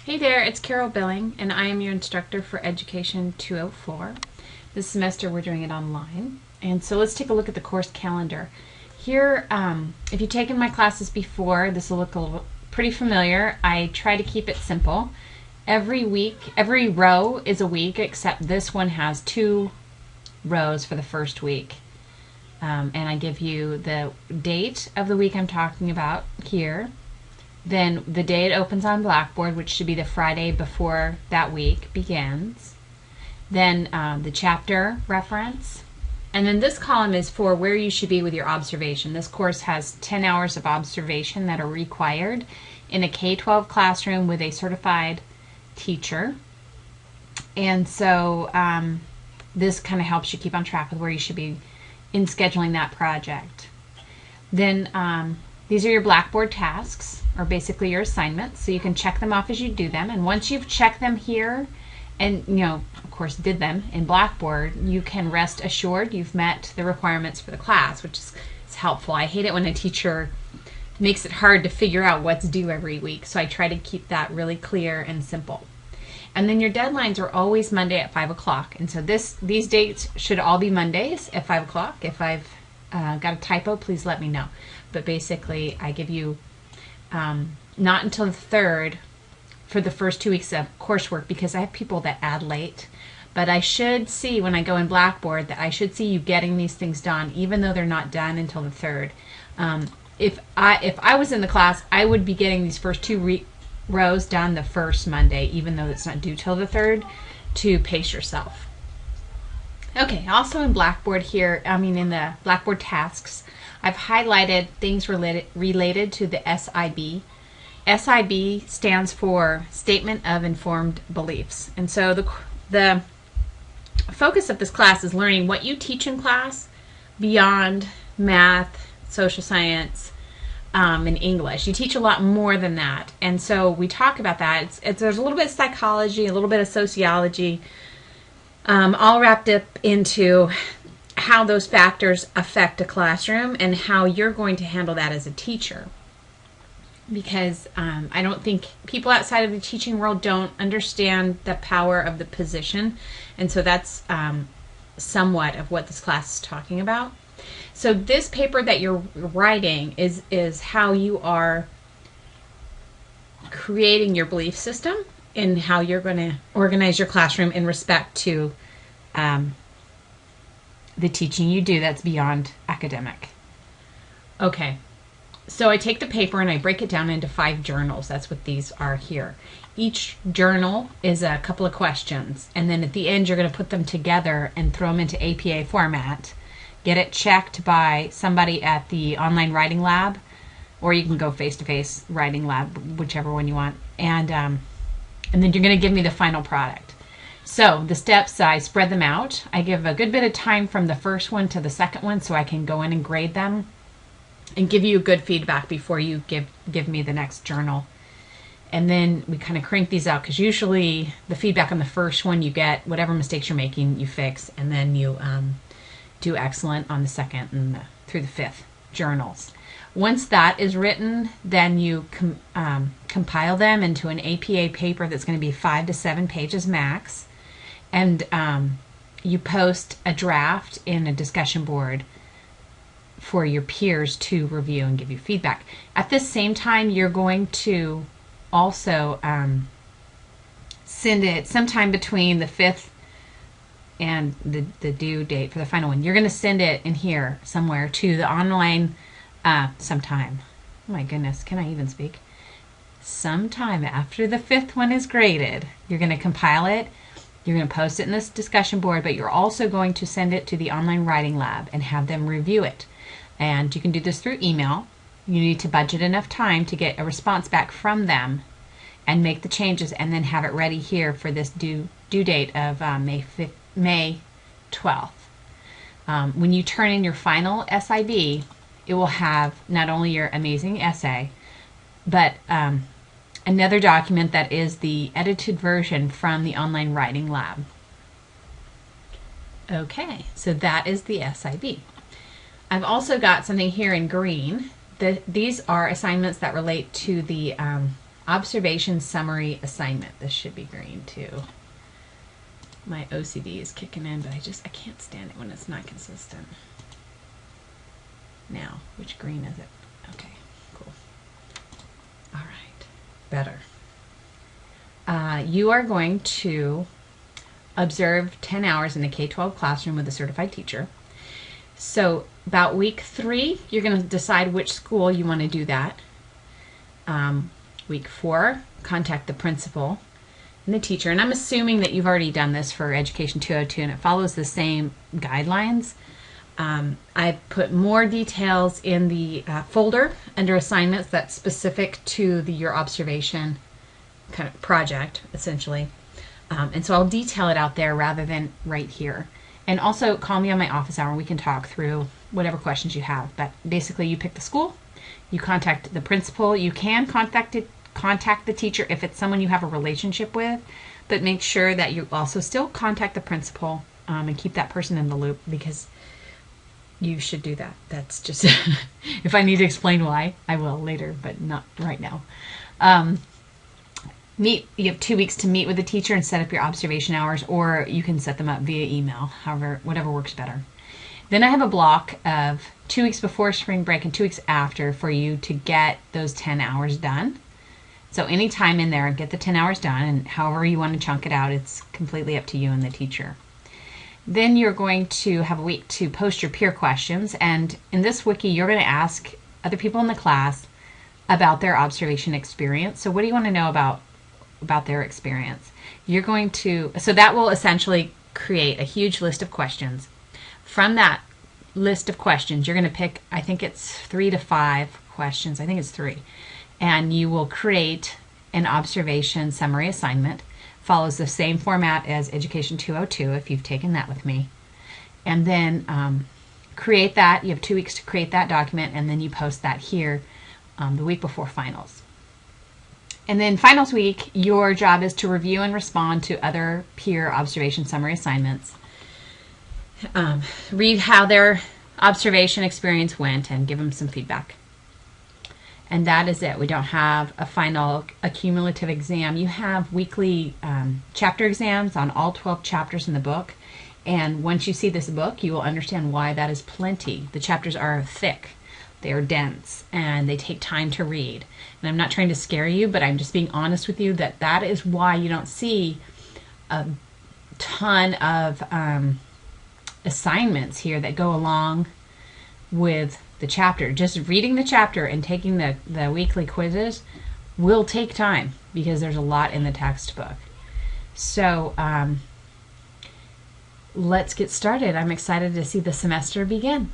Hey there, it's Carol Billing, and I am your instructor for Education 204. This semester we're doing it online. And so let's take a look at the course calendar. Here, if you've taken my classes before, this will look pretty familiar. I try to keep it simple. Every week, every row is a week, except this one has 2 rows for the first week. And I give you the date of the week I'm talking about here. Then the day it opens on Blackboard, which should be the Friday before that week begins. Then the chapter reference. And then this column is for where you should be with your observation. This course has 10 hours of observation that are required in a K-12 classroom with a certified teacher. And so this kind of helps you keep on track with where you should be in scheduling that project. Then these are your Blackboard tasks, or basically your assignments, so you can check them off as you do them. And once you've checked them here and, of course, did them in Blackboard, you can rest assured you've met the requirements for the class, which is helpful. I hate it when a teacher makes it hard to figure out what's due every week, so I try to keep that really clear and simple. And then your deadlines are always Monday at 5 o'clock. And so these dates should all be Mondays at 5 o'clock. If I've got a typo, please let me know. But basically, I give you not until the 3rd for the first 2 weeks of coursework, because I have people that add late. But I should see when I go in Blackboard that I should see you getting these things done, even though they're not done until the 3rd. If I was in the class, I would be getting these first 2 rows done the first Monday, even though it's not due till the 3rd, to pace yourself. Okay, also in Blackboard here, in the Blackboard tasks, I've highlighted things related to the SIB. SIB stands for Statement of Informed Beliefs. And so the focus of this class is learning what you teach in class beyond math, social science, and English. You teach a lot more than that. And so we talk about that. There's a little bit of psychology, a little bit of sociology, all wrapped up into how those factors affect a classroom and how you're going to handle that as a teacher. Because I don't think people outside of the teaching world don't understand the power of the position. And so that's somewhat of what this class is talking about. So this paper that you're writing is how you are creating your belief system and how you're going to organize your classroom in respect to the teaching you do that's beyond academic. Okay, so I take the paper and I break it down into 5 journals. That's what these are here. Each journal is a couple of questions, and then at the end you're going to put them together and throw them into APA format. Get it checked by somebody at the online writing lab, or you can go face-to-face writing lab, whichever one you want. And then you're going to give me the final product. So the steps, I spread them out. I give a good bit of time from the first one to the second one so I can go in and grade them and give you good feedback before you give me the next journal. And then we kind of crank these out, because usually the feedback on the first one, you get whatever mistakes you're making, you fix, and then you do excellent on the second and through the 5th journals. Once that is written, then you compile them into an APA paper that's going to be 5 to 7 pages max. And you post a draft in a discussion board for your peers to review and give you feedback. At this same time, you're going to also send it sometime between the 5th and the due date for the final one. You're going to send it in here somewhere to the online sometime. Oh my goodness, can I even speak? Sometime after the 5th one is graded, you're going to compile it. You're going to post it in this discussion board, but you're also going to send it to the online writing lab and have them review it. And you can do this through email. You need to budget enough time to get a response back from them and make the changes, and then have it ready here for this due date of May 12th. When you turn in your final SIB, it will have not only your amazing essay, but another document that is the edited version from the online writing lab. Okay, so that is the SIB. I've also got something here in green. These are assignments that relate to the observation summary assignment. This should be green too. My OCD is kicking in, but I can't stand it when it's not consistent. Now, which green is it? Okay, cool. All right, better. You are going to observe 10 hours in a K-12 classroom with a certified teacher. So about week 3, you're going to decide which school you want to do that. Week 4, contact the principal and the teacher. And I'm assuming that you've already done this for Education 202 and it follows the same guidelines. I put more details in the folder under assignments that's specific to your observation kind of project, essentially. And so I'll detail it out there rather than right here. And also call me on my office hour and we can talk through whatever questions you have. But basically you pick the school, you contact the principal, you can contact the teacher if it's someone you have a relationship with, but make sure that you also still contact the principal and keep that person in the loop, because you should do that. That's just, if I need to explain why, I will later, but not right now. You have 2 weeks to meet with the teacher and set up your observation hours, or you can set them up via email, however, whatever works better. Then I have a block of 2 weeks before spring break and 2 weeks after for you to get those 10 hours done. So any time in there, get the 10 hours done, and however you want to chunk it out, it's completely up to you and the teacher. Then you're going to have a week to post your peer questions, and in this wiki, you're going to ask other people in the class about their observation experience. So what do you want to know about their experience? You're going to, so that will essentially create a huge list of questions. From that list of questions, you're going to pick, I think it's 3 to 5 questions. I think it's 3. And you will create an observation summary assignment. Follows the same format as Education 202 if you've taken that with me. And then create that. You have 2 weeks to create that document, and then you post that here the week before finals. And then finals week, your job is to review and respond to other peer observation summary assignments. Read how their observation experience went and give them some feedback. And that is it. We don't have a cumulative exam. You have weekly chapter exams on all 12 chapters in the book. And once you see this book, you will understand why that is plenty. The chapters are thick. They are dense, and they take time to read. And I'm not trying to scare you, but I'm just being honest with you that that is why you don't see a ton of assignments here that go along with the chapter. Just reading the chapter and taking the weekly quizzes will take time because there's a lot in the textbook. So let's get started. I'm excited to see the semester begin.